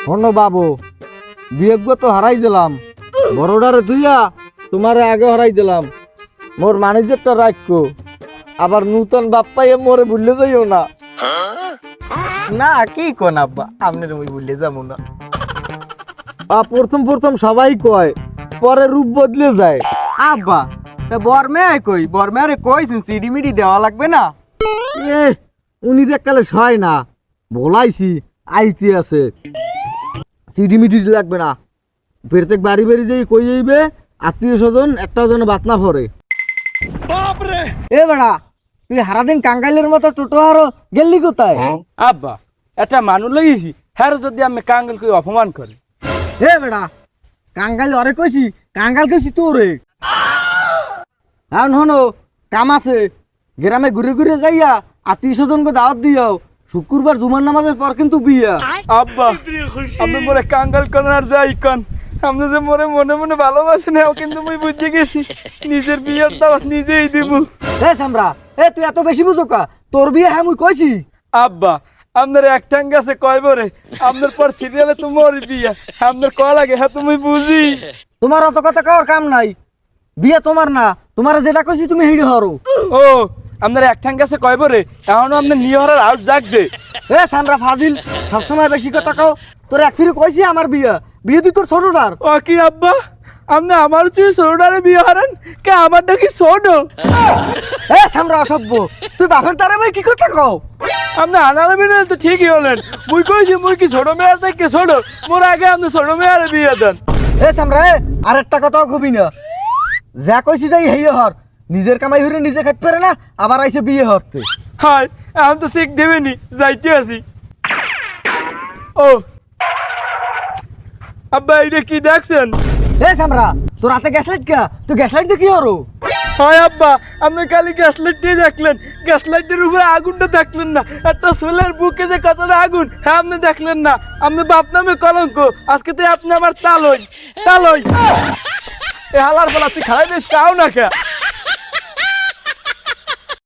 শোনো বাবু, বিয়েগ্য তো হারাই দিলাম, বড়ডারে তুইয়া তোমারে আগে হারাই দিলাম। মোর ম্যানেজারটা রাখো, আবার নূতন বাপ পাইয়ে মোরে ভুললে যাইও না। না কি কোন আব্বা, আপনার ওই বললে যাবো না। প্রথম প্রথম সবাই কয়, পরে রূপ বদলে যায়। আব্বা তা বরমে কই, বরমে আরে কইছেন সিডি মিডি দেওয়া লাগবে না? এ উনি দেখলে সয় না, বলাইছি আইতে আছে, সিডি মিডি লাগবে না। প্রত্যেক বাড়ি বাড়ি যাই কই যাইবে, আত্মীয় স্বজন একটা জন বাত না পড়ে। এ বেড়া, তুই সারাদিন কাঙ্গাইলের মতো টোটো আরো গেলি কোথায়? আব্বা এটা মানুষ লইছি, হ্যাঁ যদি আমি কাঙ্গাল কই অপমান করে। হে বেড়া, কাঙ্গাল অরে কইছি, কাঙ্গাল কইছি তোরে। এখন হনো কাম আছে, গ্রামে ঘুরে ঘুরে যাইয়া আত্মীয় স্বজনকে দাওয়াত দিও। শুক্রবার জুমার নামাজের পর কিন্তু বিয়া। আব্বা আমি মোরে কাঙ্গাল করেন আর যাই কন, আপনি যে মোরে মনে মনে ভালোবাসেন কিন্তু মুই বুঝে গেছি নিজের বিয়ের দাওয়াত নিজেই দিব। এ সামরা, এ তুই এত বেশি বুঝো কা? তোর বিয়ে হ্যাঁ মুই কইছি। আব্বা আপনার এক ঠাং আছে কয় বরে, আপনার পর সিরিয়ালে তো মোর বিয়া, আপনার ক লাগে হ্যাঁ তুমি বুঝি। তোমার অত কথা কার কাম নাই, বিয়ে তোমার না, তোমার যেটা কইছি তুমি হেডে হরো। ও আপনার এক ঠাং আছে কয় বরে, এখনো আপনার নিয়ে হরার আউট জাগছে। এ সামরা ফাজিল, সবসময় বেশি কথা কও। তোর এক ফিরে কইছি আমার বিয়া, বিয়ে দি তোর ছোটটার। ও কি আব্বা, আপনি আমার তুই ছোটটারে বিয়ে হারান কে, আমারটা কি ছোট? এ সামরা অসভ্য, তুই বাপের তারে ভাই কি কথা কও? আপনি আনার বিয়ে তো ঠিকই হলেন, মুই কইছি মুই কি ছোট মেয়ের থেকে ছোট, মোর আগে আপনি ছোট মেয়ের বিয়ে দেন। এ সামরা, এ আর একটা কথাও কবি না, যা কইছি যাই হেই হর। নিজের কামাই হইরে নিজে খাইতে পারে না, আবার আইছে বিয়ে হরতে। হাই এখন তো শিখ দেবেনি, যাইতে আছি। ও আব্বা এইটা কি দেখছেন? এ সামরা, তোর হাতে গ্যাস লাইট কা? তুই গ্যাস লাইট দিয়ে কি হরো? হয় আব্বা, আপনি খালি গ্যাস লাইটটাই দেখলেন, গ্যাস লাইটের উপরে আগুনটা দেখলেন না, একটা সোলের বুকে যে কতটা আগুন হ্যাঁ আপনি দেখলেন না। আপনি বাপ নামে কলঙ্ক, আজকে তো আপনি আমার তালই তালই। এ হালার বলা তুই খাই দিস কাও না খা।